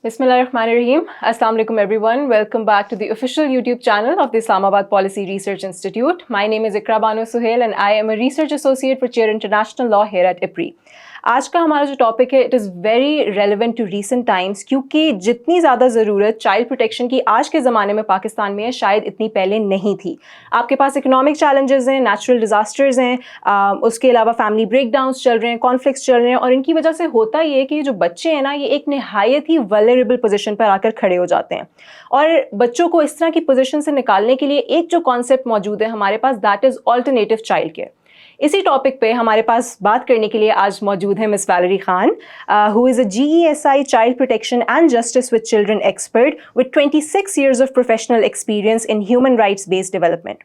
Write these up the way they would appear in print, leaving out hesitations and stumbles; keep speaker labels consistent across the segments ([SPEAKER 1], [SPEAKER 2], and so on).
[SPEAKER 1] Bismillahirrahmanirrahim. Assalamu alaikum everyone. Welcome back to the official YouTube channel of the Islamabad Policy Research Institute. My name is Ikra Banu Suhail and I am a research associate for Chair International Law here at IPRI. आज का हमारा जो topic है it is very relevant to recent times क्योंकि जितनी ज़्यादा ज़रूरत child protection की आज के ज़माने में पाकिस्तान में है शायद इतनी पहले नहीं थी। आपके पास इकोनॉमिक चैलेंजेस हैं, नेचुरल डिज़ास्टर्स हैं, उसके अलावा फैमिली ब्रेकडाउन्स चल रहे हैं, कॉन्फ्लिक्ट्स चल रहे हैं और इनकी वजह से होता ये है कि जो बच्चे हैं ना ये एक नहायत ही वल्नरेबल पोजीशन पर आकर खड़े हो जाते हैं और बच्चों को इस तरह की पोजीशन से निकालने के लिए एक जो कॉन्सेप्ट मौजूद है हमारे पास that is alternative child care. इसी टॉपिक पे हमारे पास बात करने के लिए आज मौजूद है miss Valerie Khan who is a GESI child protection and justice with children expert with 26 years of professional experience in human rights based development.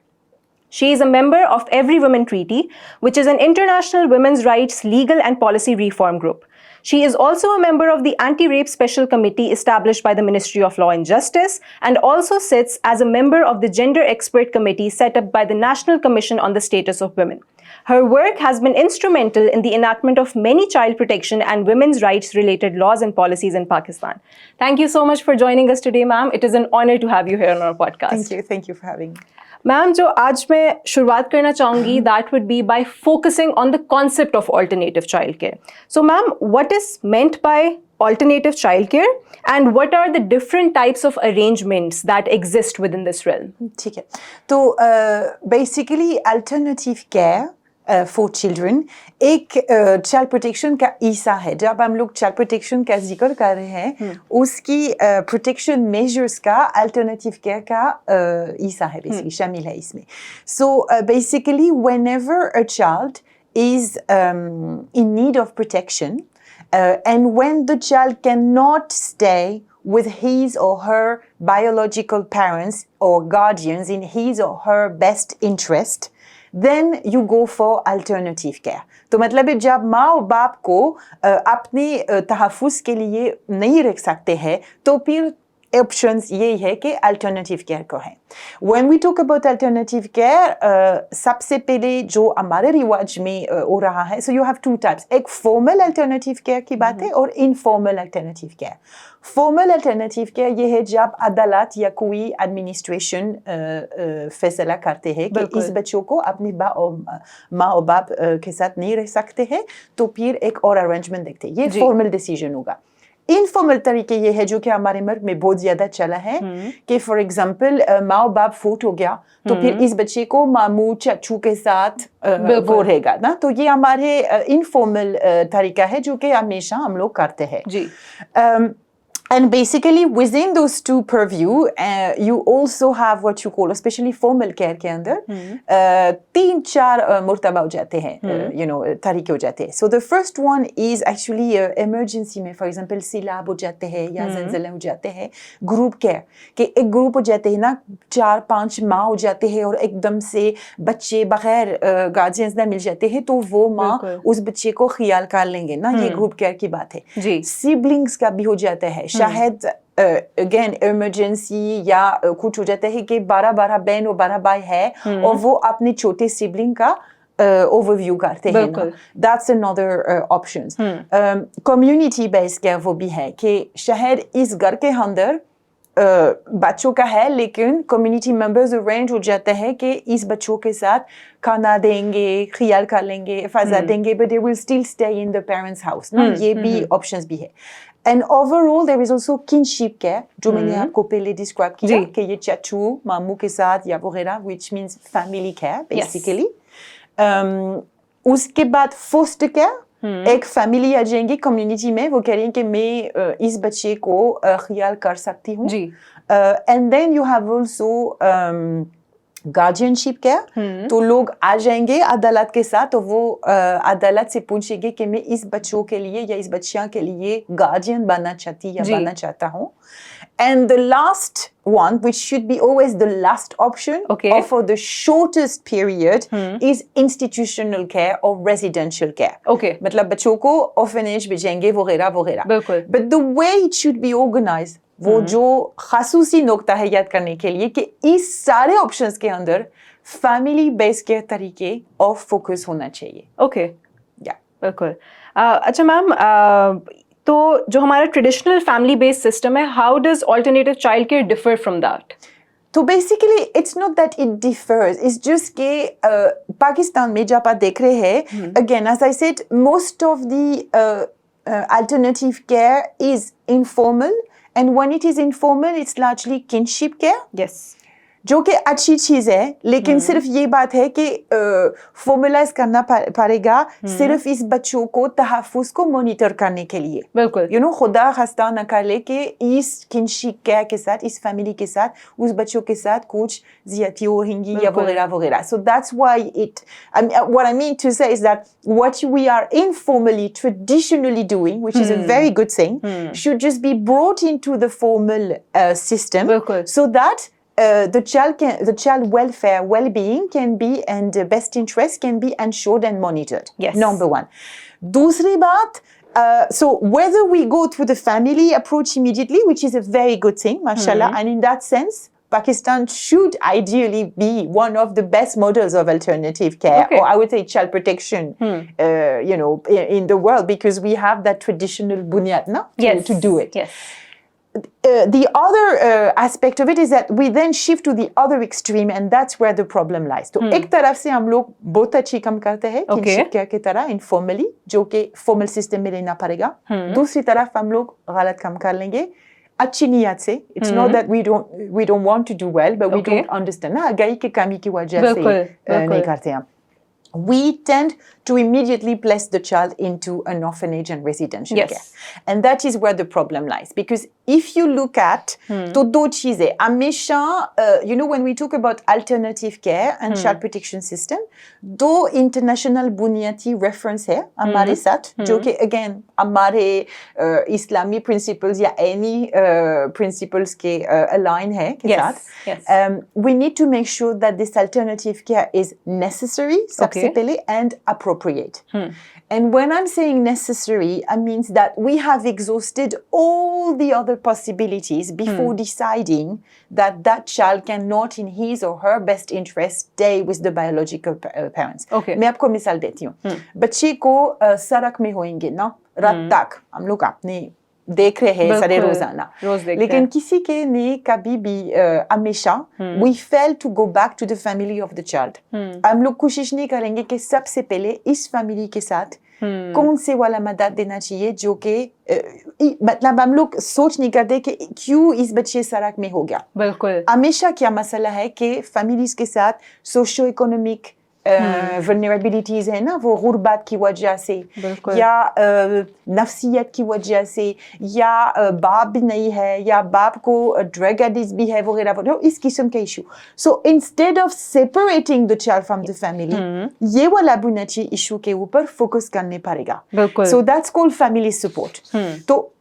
[SPEAKER 1] She is a member of Every Woman Treaty, which is an international women's rights legal and policy reform group. She is also a member of the Anti-Rape Special Committee established by the Ministry of Law and Justice and also sits as a member of the Gender Expert Committee set up by the National Commission on the Status of Women. Her work has been instrumental in the enactment of many child protection and women's rights related laws and policies in Pakistan. Thank you so much for joining us today, ma'am. It is an honor to have you here on our podcast.
[SPEAKER 2] Thank you for having me.
[SPEAKER 1] Ma'am जो आज मैं शुरुआत करना चाहूँगी that would be bye focusing on the concept of alternative child care. So ma'am what is meant by alternative child care and what are the different types of arrangements that exist within this realm?
[SPEAKER 2] ठीक है तो basically alternative care for children एक child protection का हिस्सा है. जब हम लोग child protection का जिक्र कर रहे हैं उसकी protection measures का alternative care का हिस्सा है basically शामिल है इसमें. So basically whenever a child is in need of protection and when the child cannot stay with his or her biological parents or guardians in his or her best interest, then you go for alternative care. तो मतलब जब माँ और बाप को अपने तहफ़्फ़ुज़ के लिए नहीं रख सकते हैं तो फिर options ये है कि alternative care को है. When we talk about alternative care, सबसे पहले जो हमारे रिवाज में हो रहा है, so you have two types. एक formal alternative care की बात है और informal alternative care. Formal alternative care ये है जब अदालत या कोई administration फैसला करते हैं कि इस बच्चों को अपने माँ और बाप के साथ नहीं रह सकते हैं तो फिर एक और arrangement देखते हैं. ये formal decision होगा. इनफॉर्मल तरीके ये है जो कि हमारे मुल्क में बहुत ज्यादा चला है कि फॉर एग्जांपल माँ और बाप फूट हो गया तो फिर इस बच्चे को मामू चाचू के साथ वो रहेगा ना. तो ये हमारे इनफॉर्मल तरीका है जो कि हमेशा हम लोग करते हैं जी. And basically within those two purview, you also have what you call, especially formal care के अंदर तीन चार मुर्तबा हो जाते हैं, तरीके हो जाते हैं. So the first one is actually emergency में, for example सिलाब हो जाते हैं या ज़लज़ला हो जाते हैं. ग्रुप केयर कि एक ग्रुप हो जाते हैं ना, 4-5 माँ हो जाते हैं और एकदम से बच्चे बगैर गार्जियंस ना मिल जाते हैं तो वो माँ उस बच्चे को ख्याल कर लेंगे ना. ये ग्रुप केयर की बात है. सिबलिंग्स का भी हो जाता है. शायद अगेन इमरजेंसी या कुछ हो जाता है कि 12 बहन और 12 भाई है और वो अपने छोटे सिबलिंग का ओवरव्यू करते हैं ना. That's another option. Community based care वो भी है कि शायद इस घर के अंदर बच्चों का है लेकिन कम्युनिटी मेंबर्स अरेंज हो जाते हैं कि इस बच्चों के साथ खाना देंगे, ख्याल कर लेंगे, हिफाजत देंगे, but they will still stay in the parents' house. ना ये भी ऑप्शंस भी है. And overall there is also kinship care जो मैंने आपको पहले डिस्क्राइब किया कि ये चाचू मामू के साथ या वगैरह which means family care basically. उसके बाद foster care एक फैमिली आ जाएंगी कम्युनिटी में, वो कह रही हैं कि मैं इस बच्चे को ख्याल कर सकती हूँ. And then you have also guardianship care. तो लोग आ जाएंगे अदालत के साथ तो वो अदालत से पूछेंगे कि मैं इस बच्चों के लिए या इस बच्चियां के लिए गार्जियन बनना चाहती या बनना चाहता हूँ. And the last one, which should be always the last option, or for the shortest period, is institutional care or residential care. मतलब बच्चों को orphanage भेजेंगे वगैरह वगैरह. But the way it should be organized, वो जो खासूसी नुक्ता है याद करने के लिए कि इस सारे options के अंदर family based care तरीके और focus होना चाहिए.
[SPEAKER 1] बिल्कुल. अच्छा मैम तो जो हमारा ट्रेडिशनल फैमिली बेस्ड सिस्टम है, how does alternative child care differ from that?
[SPEAKER 2] तो basically it's not that it differs, it's just के पाकिस्तान में जब आप देख रहे हैं, again as I said, most of the alternative care is informal, and when it is informal it's largely kinship care.
[SPEAKER 1] Yes.
[SPEAKER 2] जो कि अच्छी चीज है, लेकिन सिर्फ ये बात है कि फॉर्मलाइज करना पड़ेगा सिर्फ इस बच्चों को तहफ़्फ़ुज़ को मॉनिटर करने के लिए.
[SPEAKER 1] बिल्कुल.
[SPEAKER 2] यू नो, खुदा खास्ता न कर ले कि इस किनशिप केयर के साथ, इस फैमिली के साथ, उस बच्चों के साथ कुछ ज़्यादती होंगी या वगैरह वगैरह. So that's why what I mean to say is that what we are informally, traditionally doing, which is a very good thing, should just be brought into the formal system, so that the child welfare, well-being can be, and best interest can be ensured and monitored.
[SPEAKER 1] Yes.
[SPEAKER 2] Number one. दूसरी बात, so whether we go through the family approach immediately, which is a very good thing, mashallah, and in that sense, Pakistan should ideally be one of the best models of alternative care, or I would say child protection, you know, in the world, because we have that traditional bunyat to do it.
[SPEAKER 1] Yes.
[SPEAKER 2] The other aspect of it is that we then shift to the other extreme, and that's where the problem lies. तो एक तरफ से हम लोग बहुत अच्छी काम करते हैं kinship care की तरह informally, जो कि formal system में लेना पड़ेगा. दूसरी तरफ हम लोग गलत काम कर लेंगे अच्छी नियत से. It's not that we don't want to do well, but we don't understand. ना गई की कमी की वजह से नहीं करते हैं. We tend to immediately place the child into an orphanage and residential care. And that is where the problem lies. Because if you look at तो दो चीजें हमेशा, you know, when we talk about alternative care and child protection system, दो international बुनियादी reference है हमारे साथ, जो कि again हमारे इस्लामी principles या any principles के align है के साथ. We need to make sure that this alternative care is necessary, सबसे पहले, and appropriate. And when I'm saying necessary, I means that we have exhausted all the other possibilities before deciding that that child cannot, in his or her best interest, stay with the biological parents. मैं आपको मिसाल देती हूँ. बच्चे को सड़क में होंगे ना रात तक, हम लोग अपने देख रहे हैं सारे रोजाना, लेकिन किसी के ने कभी भी हमेशा we fail to go back to the family of the child. हम लोग कोशिश नहीं करेंगे कि सबसे पहले इस फैमिली के साथ कौन से वाला मदद देना चाहिए, जो कि मतलब हम लोग सोच नहीं करते कि क्यों इस बच्चे सड़क में हो गया. बिल्कुल. हमेशा क्या मसला है कि फैमिलीज के साथ सोशियो इकोनॉमिक vulnerabilities है ना, वो गुर्बत की वजह से या नफ्सियत की वजह से, या बाप भी नहीं है, या बाप को ड्रग एडिक्ट भी है वगैरह वगैरह, इस किस्म के issue. So instead of separating the child from the family, ये वाला बुनियादी इशू के ऊपर फोकस करने पड़ेगा. So that's called family support. तो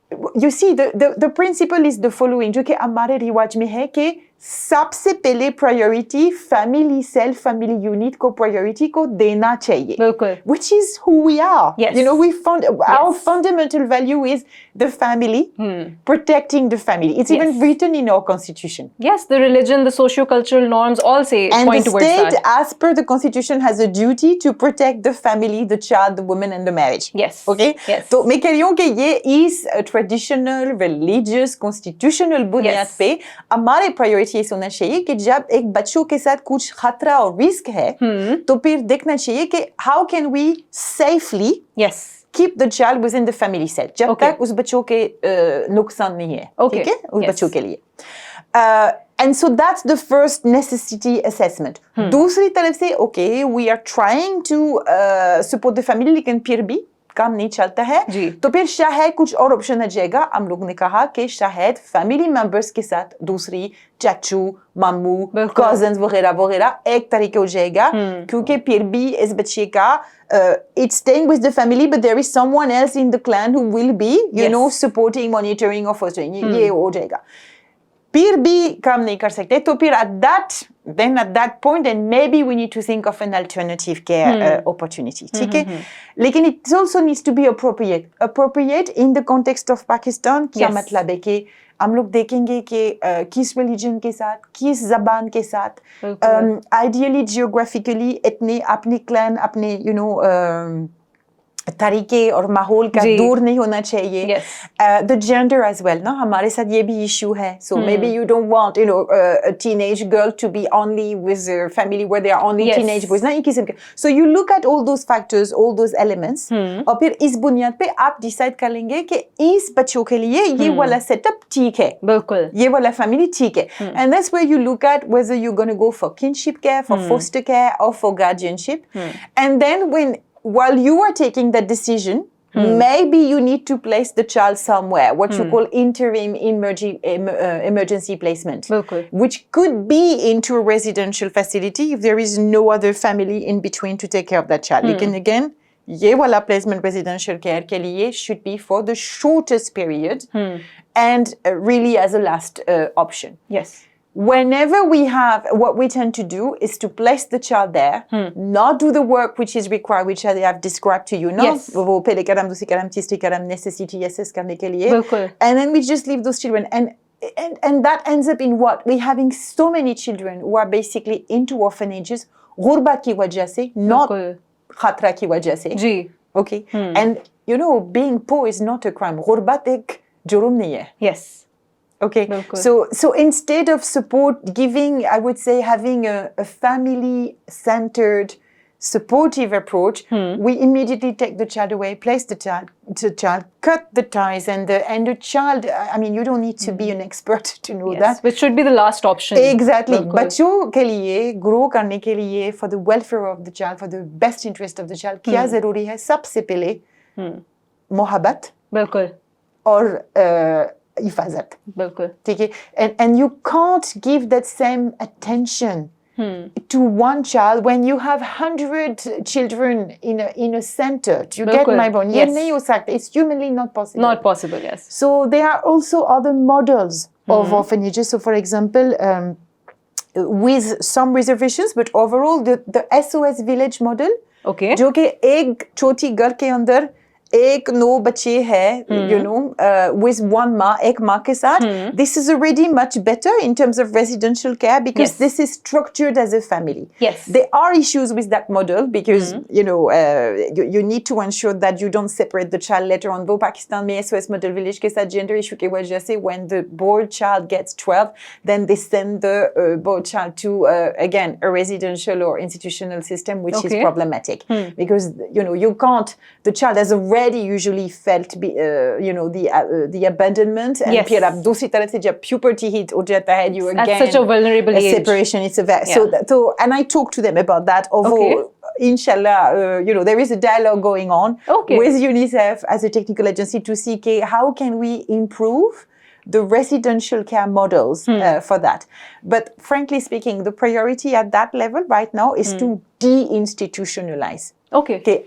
[SPEAKER 2] you see the principle is the following, जो कि हमारे रिवाज में है कि सबसे पहले priority family self family unit को प्रायोरिटी को देना चाहिए. बिल्कुल. Which is who we are. Yes. You know, we found our fundamental value is the family, protecting the family. It's even written in our constitution. Yes, the religion, the socio-cultural norms all say point towards that. And the state, as per the constitution, has a duty to protect the family, the child, the woman, and the marriage. Yes. Okay. Yes. तो मैं कह रही हूँ कि ये इस traditional, religious, constitutional बुनियाद पे हमारे प्रायोरिटी ये सोचना चाहिए कि जब एक बच्चों के साथ कुछ खतरा और रिस्क है, तो फिर देखना चाहिए कि how can we safely keep the child within the family set, जब तक उस बच्चों के नुकसान नहीं है, ठीक है, उस बच्चों के लिए. And so that's the first necessity assessment. दूसरी तरफ से we are trying to support the family, लेकिन फिर भी काम नहीं चलता है, तो फिर शायद कुछ और ऑप्शन आ जाएगा. हम लोग ने कहा कि शायद फैमिली मेंबर्स के साथ दूसरी चाचू, मामू, कजिन्स वगैरह वगैरह एक तरीके हो जाएगा, क्योंकि फिर भी इस बच्चे का it's staying with the family, but there is someone else in the clan who will be, you know, supporting, monitoring or fostering. ये हो जाएगा. फिर भी काम नहीं कर सकते, तो फिर at that point, and maybe we need to think of an alternative care opportunity. ठीक है, लेकिन it also needs to be appropriate in the context of Pakistan. क्या मतलब है कि हम लोग देखेंगे कि किस रिलीजन के साथ, किस जबान के साथ, ideally geographically, अपने क्लैन, अपने तरीके और माहौल का दूर नहीं होना चाहिए. The gender as well, ना हमारे साथ ये भी issue है. So maybe you don't want, you know, a teenage girl to be only with a family where there are only teenage boys. ना एक किस्म के. So you look at all those factors, all those elements, और फिर इस बुनियाद पे आप decide कर लेंगे कि इस बच्चों के लिए ये वाला setup ठीक है.
[SPEAKER 1] बिल्कुल.
[SPEAKER 2] ये वाला family ठीक है. And that's where you look at whether you're going to go for kinship care, for foster care, or for guardianship. And then while you are taking that decision, maybe you need to place the child somewhere, what you call interim emergency placement, which could be into a residential facility if there is no other family in between to take care of that child. Lekin again, ये वाला placement residential care के लिए should be for the shortest period and really as a last option.
[SPEAKER 1] Yes.
[SPEAKER 2] Whenever we have, what we tend to do is to place the child there, not do the work which is required, which I have described to you, not वो पहले कदम दूसरी कदम तीसरी कदम necessity assess करने के लिए, and then we just leave those children, and that ends up in what? We're having so many children who are basically into orphanages, गुर्बत की वजह से, not खतरा की वजह से.
[SPEAKER 1] जी.
[SPEAKER 2] Okay, and you know, being poor is not a crime. गुर्बत एक जुर्म नहीं है.
[SPEAKER 1] Yes.
[SPEAKER 2] Okay, so instead of support giving, I would say having a family-centered, supportive approach, we immediately take the child away, place the child, cut the ties, and the child. I mean, you don't need to be an expert to know that.
[SPEAKER 1] Which should be the last option.
[SPEAKER 2] Exactly. बच्चों के लिए grow करने के लिए, for the welfare of the child, for the best interest of the child, क्या ज़रूरी है? सबसे पहले मोहब्बत.
[SPEAKER 1] बिल्कुल.
[SPEAKER 2] और हिफाजत.
[SPEAKER 1] बिल्कुल.
[SPEAKER 2] ठीक है. And you can't give that same attention to one child when you have 100 children in a center. Do you get my point?
[SPEAKER 1] Yes.
[SPEAKER 2] नहीं हो सकता. It's humanly not possible.
[SPEAKER 1] Not possible, yes.
[SPEAKER 2] So there are also other models of orphanages. So for example, with some reservations, but overall the SOS village model, जो कि एक छोटी घर के अंदर एक 9 बच्चे हैं, you know, with one माँ, एक माँ के साथ. This is already much better in terms of residential care because this is structured as a family.
[SPEAKER 1] Yes.
[SPEAKER 2] There are issues with that model because, you know, you need to ensure that you don't separate the child later on. वो पाकिस्तान में SOS model village के साथ gender issue की वजह से when the boy child gets 12, then they send the boy child to, again, a residential or institutional system, which is problematic. Because, you know, you can't, the child has already usually felt you know, the abandonment, and फिर अब दूसरी तरफ से जब puberty hit हो जाता है, you again
[SPEAKER 1] at such a vulnerable age,
[SPEAKER 2] separation, it's so and I talk to them about that, although inshallah, you know, there is a dialogue going on with UNICEF as a technical agency to see how can we improve the residential care models for that. But frankly speaking, the priority at that level right now is to de-institutionalize. Okay,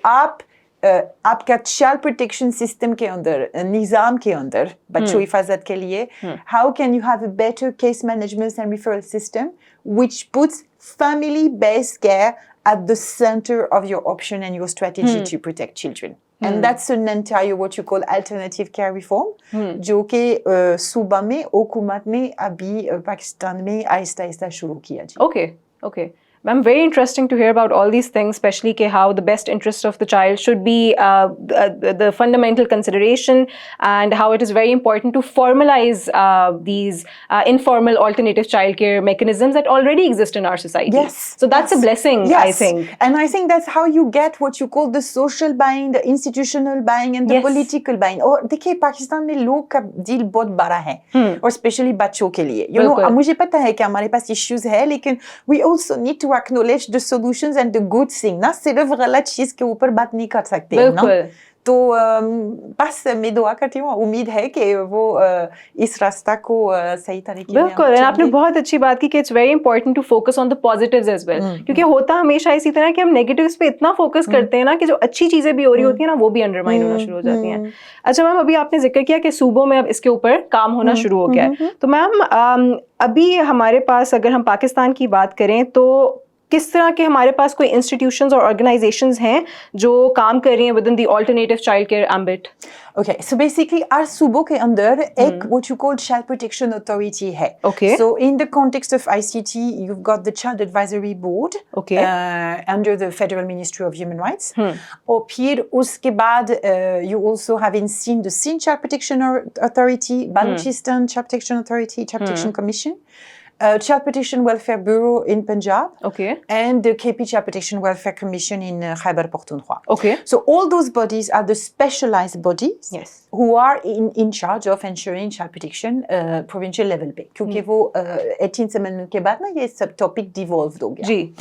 [SPEAKER 2] आपका child protection system के अंदर, निज़ाम के अंदर, बच्चों हिफाजत के लिए, how can you have a better case management and referral system which puts family-based care at the center of your option and your strategy to protect children? And that's an entire what you call alternative care reform, जो कि सूबा में, हुकूमत में अभी पाकिस्तान में आहिस्ता-आहिस्ता शुरू किया जाए.
[SPEAKER 1] Okay. Ma'am, very interesting to hear about all these things, especially how the best interest of the child should be the fundamental consideration, and how it is very important to formalize these informal alternative childcare mechanisms that already exist in our society.
[SPEAKER 2] Yes.
[SPEAKER 1] So that's a blessing, I think.
[SPEAKER 2] And I think that's how you get what you call the social buying, the institutional buying, and the political buying. और देखिए पाकिस्तान में लोग का दिल बहुत बड़ा है, और especially बच्चों के लिए. You know, मुझे पता है कि हमारे पास issues है, लेकिन we also need to acknowledge the solutions and the good thing, ना सिर्फ गलत चीज के ऊपर बात नहीं कर सकते, ना. तो बस मैं दुआ करती हूँ, उम्मीद है कि वो इस रास्ता को सही तरीके में.
[SPEAKER 1] बिल्कुल. और आपने बहुत अच्छी बात की कि it's very important to focus on the positives as well, क्योंकि होता हमेशा इसी तरह कि हम नेगेटिव्स पे इतना फोकस करते हैं ना कि जो अच्छी चीजें भी हो रही होती है ना, वो भी अंडरमाइन होना शुरू हो जाती हैं. अच्छा मैम, अभी आपने जिक्र किया कि सूबों में अब इसके ऊपर काम होना शुरू हो गया है. तो मैम, अभी हमारे पास अगर हम पाकिस्तान की बात करें तो किस तरह के हमारे पास कोई इंस्टीट्यूशंस और ऑर्गेनाइजेशंस हैं जो काम कर रही हैं within the alternative child care ambit?
[SPEAKER 2] Okay, so basically, our सूबों के अंदर एक what you call child protection authority है.
[SPEAKER 1] Okay.
[SPEAKER 2] So in the context of ICT, you've got the Child Advisory Board.
[SPEAKER 1] Okay.
[SPEAKER 2] Under the Federal Ministry of Human Rights. और फिर उसके बाद you also have in Sindh the Sindh Child Protection Authority, Balochistan Child Protection Authority, Child Protection Commission. Child Protection Welfare Bureau in Punjab, and the KP Child Protection Welfare Commission in Khyber Pakhtunkhwa.
[SPEAKER 1] Okay.
[SPEAKER 2] So all those bodies are the specialized bodies who are in charge of ensuring child protection provincial level पे, क्योंकि वो 18 amendment के बाद ना ये सब topic devolved हो गया.
[SPEAKER 1] जी.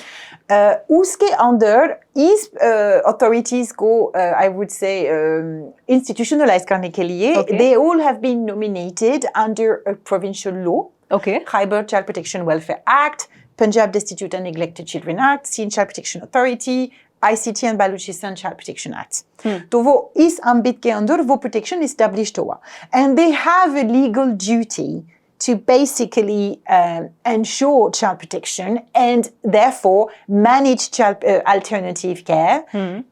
[SPEAKER 2] उसके अंदर इस authorities को I would say institutionalize करने के लिए they all have been nominated under a provincial law.
[SPEAKER 1] Okay.
[SPEAKER 2] Khyber Child Protection Welfare Act, Punjab Destitute and Neglected Children Act, Sindh Child Protection Authority, ICT and Balochistan Child Protection Act. तो वो इस ambit के अंदर वो protection established हुआ. And they have a legal duty to basically ensure child protection and therefore manage child alternative care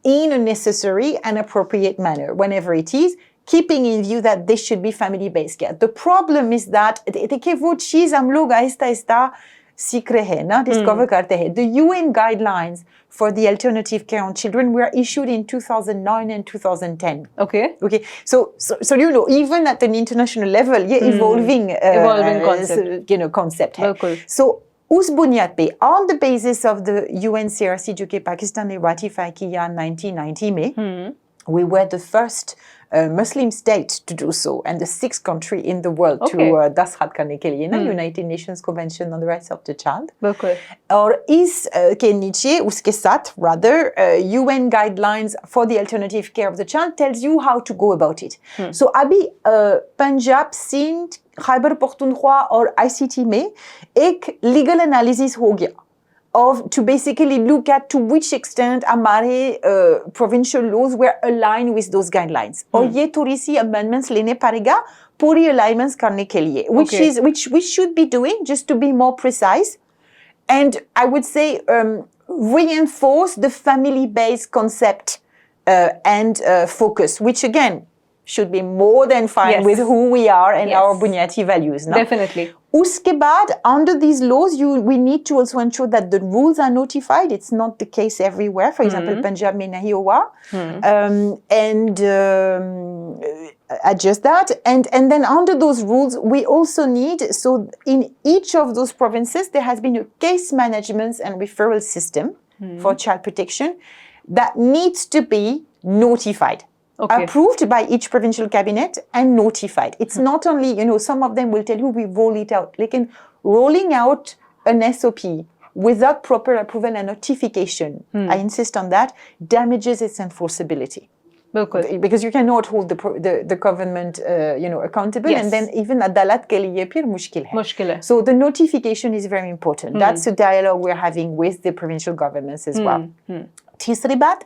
[SPEAKER 2] in a necessary and appropriate manner whenever it is, keeping in view that this should be family-based care. The problem is that देखिए वो चीज़ हम लोग आहिस्ता आहिस्ता सीख रहे हैं ना, discover करते हैं. The UN guidelines for the alternative care on children were issued in 2009 and 2010. Okay. So you know, even at an international level, ये evolving concept, concept है. So उस बुनियाद पे, on the basis of the UNCRC जो कि पाकिस्तान ने ratify किया 1990 में, we were the first Muslim state to do so and the sixth country in the world to दस्तखत करने के लिए ना United Nations Convention on the Rights of the Child. और इस के नीचे उसके साथ rather UN guidelines for the alternative care of the child tells you how to go about it. So अभी पंजाब, सिंध, खैबर पख्तूनख्वा और ICT में एक legal analysis हो गया to basically look at to which extent हमारे provincial laws were aligned with those guidelines. और ये थोड़ी सी amendments लेने पड़ेगा पूरी alignments करने के लिए, which we should be doing just to be more precise and I would say reinforce the family-based concept and focus, which again should be more than fine with who we are and our bunyati values. No?
[SPEAKER 1] Definitely.
[SPEAKER 2] Uske baad, under these laws, we need to also ensure that the rules are notified. It's not the case everywhere. For example, Punjab mein nahi hua. And adjust that. And then under those rules, we also need, so in each of those provinces, there has been a case management and referral system for child protection that needs to be notified. Approved by each provincial cabinet and notified. It's not only, some of them will tell you we roll it out. Like rolling out an SOP without proper approval and notification, I insist on that, damages its enforceability. Because you cannot hold the government, accountable, and then even adalat ke liye phir mushkil hai. So the notification is very important. That's a dialogue we're having with the provincial governments as well. Tisri baat,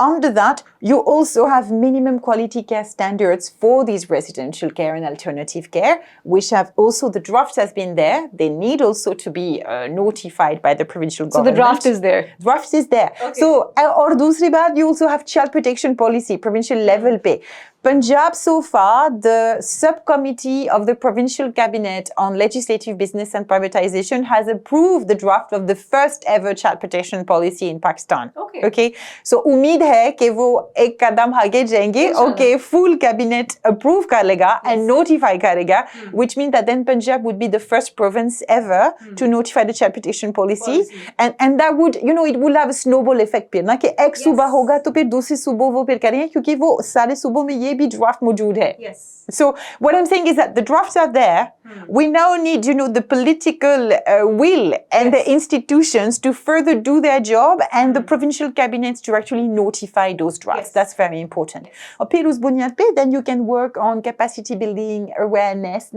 [SPEAKER 2] under that, you also have minimum quality care standards for these residential care and alternative care, which have also, the draft has been there. They need also to be notified by the provincial government.
[SPEAKER 1] So the draft is there?
[SPEAKER 2] Draft is there. So, or dusri baat, you also have child protection policy, provincial level pe. Punjab, so far, the subcommittee of the provincial cabinet on legislative business and privatization has approved the draft of the first ever child protection policy in Pakistan. Okay. So, उम्मीद है कि वो एक कदम आगे जाएंगे. Full cabinet approve कर लेगा and notify करेगा, which means that then Punjab would be the first province ever to notify the child protection policy. And that would, it will have a snowball effect फिर ना कि एक सूबा होगा तो फिर दूसरी सूबों वो फिर करेंगे क्योंकि वो सारे सूबों में ये भी draft मौजूद है. So what I'm saying is that the drafts are there. We now need, the political will and the institutions to further do their job and the provincial cabinets to actually notify those drafts. That's very important. Puis us bunyad pe, then you can work on capacity building, awareness,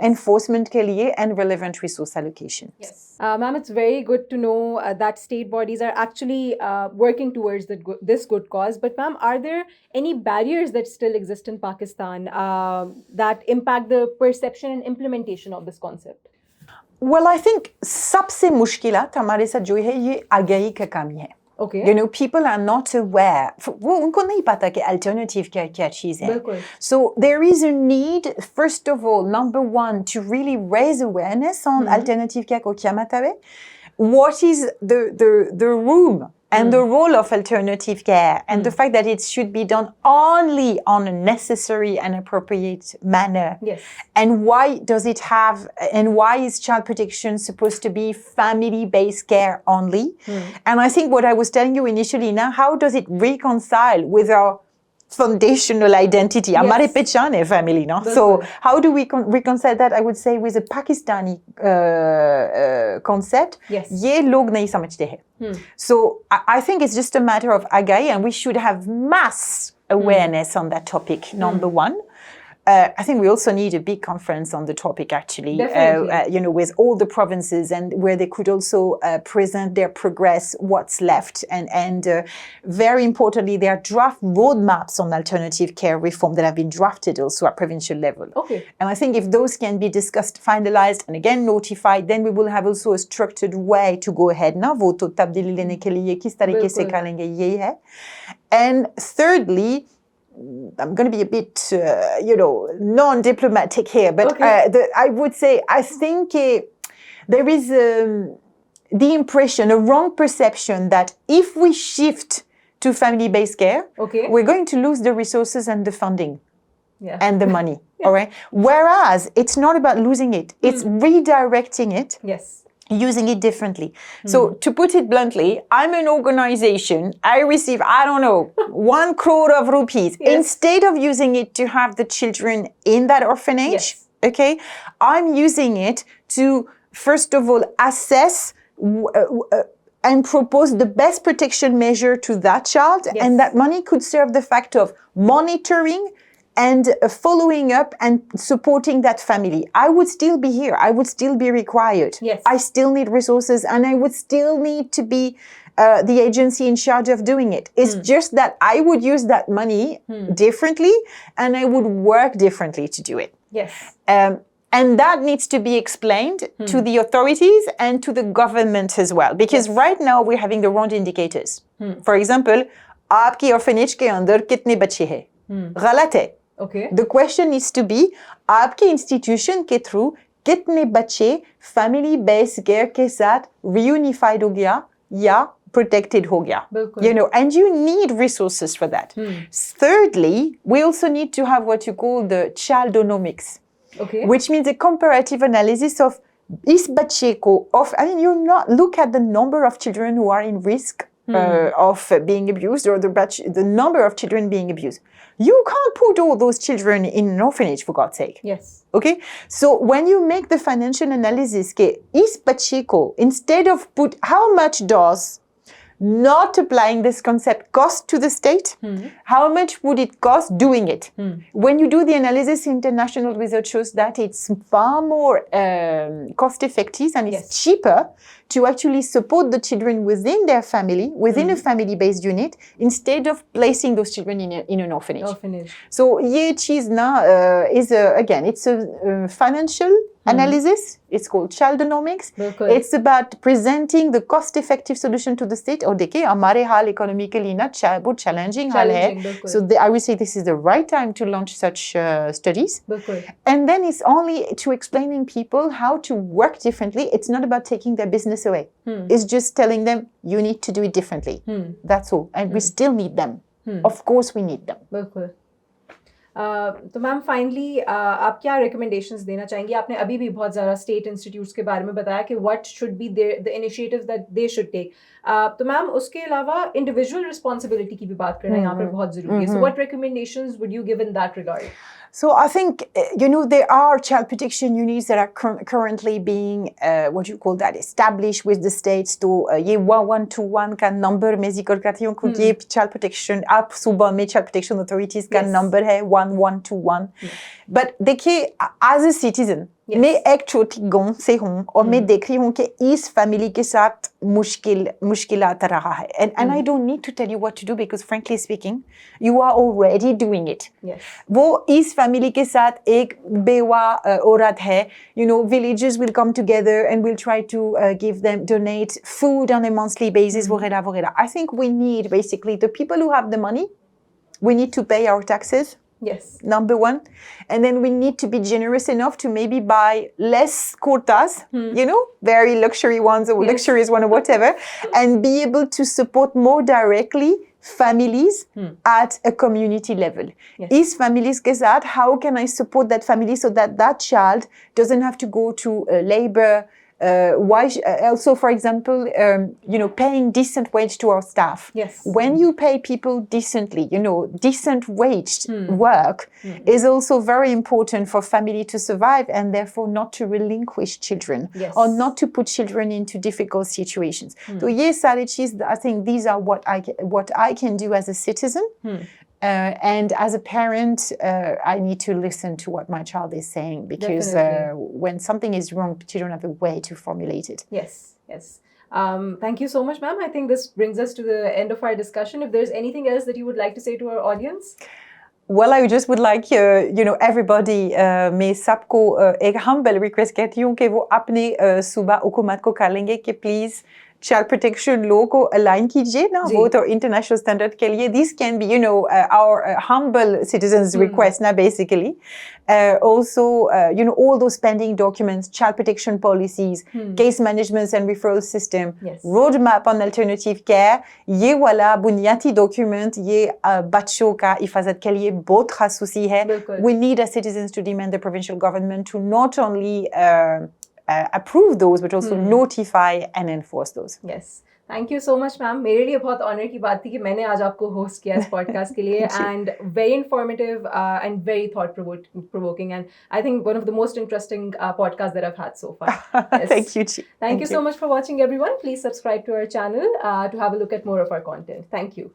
[SPEAKER 2] enforcement ke liye, and relevant resource allocation.
[SPEAKER 1] Ma'am, it's very good to know that state bodies are actually working towards this good cause. But ma'am, are there any barriers that still exist in Pakistan that impact the perception and implementation of this concept?
[SPEAKER 2] Well, I think सबसे मुश्किलात हमारे साथ जो है ये आगाही का कमी है.
[SPEAKER 1] Okay.
[SPEAKER 2] You know, people are not aware. वो उनको नहीं पता कि alternative क्या चीज़ है.
[SPEAKER 1] बिल्कुल.
[SPEAKER 2] So there is a need, first of all, number one, to really raise awareness on alternative care को क्या मतलब है. What is the room and the role of alternative care and the fact that it should be done only on a necessary and appropriate manner.
[SPEAKER 1] Yes.
[SPEAKER 2] And why does it have, and why is child protection supposed to be family-based care only? And I think what I was telling you initially now, how does it reconcile with our foundational identity? हमारे पहचान है family, no? So how do we reconcile that? I would say with a Pakistani concept. Yes. ये लोग नहीं समझते हैं. So I think it's just a matter of agai, and we should have mass awareness on that topic. Number one. I think we also need a big conference on the topic, actually, you know, with all the provinces, and where they could also present their progress, what's left, and very importantly, there are draft roadmaps on alternative care reform that have been drafted also at provincial level.
[SPEAKER 1] Okay.
[SPEAKER 2] And I think if those can be discussed, finalized, and again notified, then we will have also a structured way to go ahead. Na voto tabdili lene ke liye kis tarike se karenge ye hai. And thirdly, I'm going to be a bit, you know, non-diplomatic here, but I would say I think there is the impression, a wrong perception that if we shift to family-based care, we're going to lose the resources and the funding and the money, all right? Whereas it's not about losing it, it's redirecting it.
[SPEAKER 1] Yes.
[SPEAKER 2] Using it differently. So to put it bluntly, I'm an organization, I receive, I don't know, 1 crore of rupees. Yes. Instead of using it to have the children in that orphanage, okay, I'm using it to, first of all, assess and propose the best protection measure to that child. Yes. And that money could serve the fact of monitoring and following up and supporting that family. I would still be here. I would still be required.
[SPEAKER 1] Yes.
[SPEAKER 2] I still need resources, and I would still need to be the agency in charge of doing it. It's just that I would use that money differently, and I would work differently to do it.
[SPEAKER 1] Yes.
[SPEAKER 2] And that needs to be explained to the authorities and to the government as well. Because right now we're having the wrong indicators. For example, आपकी orphanage के अंदर कितने बच्चे हैं? गलत है.
[SPEAKER 1] Okay.
[SPEAKER 2] The question needs to be, आपके institution के through कितने बच्चे family based care के साथ reunified हो गया या protected हो गया? You know, and you need resources for that. Thirdly, we also need to have what you call the childonomics, which means a comparative analysis of इस बच्चे को I mean, you not look at the number of children who are in risk of being abused, or the number of children being abused. You can't put all those children in an orphanage, for God's sake.
[SPEAKER 1] Yes.
[SPEAKER 2] Okay? So when you make the financial analysis, is बच्चे को, instead of how much does not applying this concept cost to the state? How much would it cost doing it? When you do the analysis, international research shows that it's far more cost effective, and it's cheaper to actually support the children within their family, within a family-based unit, instead of placing those children in an orphanage. So ye cheez na is again, it's a financial analysis. It's called childonomics. It's about presenting the cost-effective solution to the state. और देखिए हमारे हाल economically ना बहुत challenging हाल है. So I would say this is the right time to launch such studies. And then it's only to explaining people how to work differently. It's not about taking their business away. It's just telling them you need to do it differently. That's all. And we still need them. Of course we need them.
[SPEAKER 1] तो ma'am finally आप क्या recommendations देना चाहेंगी? आपने अभी भी बहुत ज़्यादा स्टेट इंस्टीट्यूट्स के बारे में बताया कि what should be the initiatives that they should take. तो मैम उसके अलावा इंडिविजुअल रिस्पॉन्सिबिलिटी की भी बात करना यहाँ पर बहुत ज़रूरी है. So what recommendations would you give in that regard?
[SPEAKER 2] So I think, you know, there are child protection units that are currently being, what you call that, established with the states to, ये 1-1-2-1 का number में जिक्र करती हूँ क्योंकि ये child protection, आप सुबह में child protection authorities का number है 1-1-2-1. But देखिए, as a citizen,
[SPEAKER 1] Yes.
[SPEAKER 2] मैं एक छोटी गांव से हूँ और मैं देख रही हूँ कि इस फैमिली के साथ मुश्किलात रहा है and I don't need to tell you what to do because frankly speaking you are already doing it.
[SPEAKER 1] Yes.
[SPEAKER 2] वो इस फैमिली के साथ एक बेवा औरत है, you know, villages will come together and we'll try to donate food on a monthly basis, वगैरह. I think we need basically the people who have the money, we need to pay our taxes.
[SPEAKER 1] Yes.
[SPEAKER 2] Number one. And then we need to be generous enough to maybe buy less kurtas, you know, very luxury ones or luxurious one or whatever, and be able to support more directly families at a community level.
[SPEAKER 1] Yes.
[SPEAKER 2] Is families ke saath, how can I support that family so that that child doesn't have to go to labor? Also, for example, you know, paying decent wage to our staff.
[SPEAKER 1] Yes.
[SPEAKER 2] When you pay people decently, you know, decent waged work is also very important for family to survive and therefore not to relinquish children or not to put children into difficult situations. So yes, Salichis, I think these are what I can do as a citizen. And as a parent, I need to listen to what my child is saying because when something is wrong, children have a way to formulate it.
[SPEAKER 1] Yes, yes. Thank you so much, ma'am. I think this brings us to the end of our discussion. If there's anything else that you would like to say to our audience?
[SPEAKER 2] Well, I just would like, you know, everybody, मैं सबको एक humble request कहती हूँ कि वो अपने सूबा हुकूमत को करेंगे कि please child protection law को align कीजिए ना वो तो international standard के लिए. This can be, you know, our humble citizens' request ना basically. Also, you know, all those pending documents, child protection policies, case management and referral system, roadmap on alternative care, ये वाला बुनियादी document ये बच्चों का हिफाजत के लिए बहुत खसूसी है. We need as citizens to demand the provincial government to not only approve those, but also notify and enforce those.
[SPEAKER 1] Yes. Thank you so much, ma'am. मेरे लिए बहुत ऑनर की बात थी कि मैंने आज आपको होस्ट किया इस पॉडकास्ट के लिए and very informative and very thought provoking and I think one of the most interesting podcasts that I've had so far. Yes.
[SPEAKER 2] Thank you, Chi.
[SPEAKER 1] Thank you so much for watching, everyone. Please subscribe to our channel to have a look at more of our content. Thank you.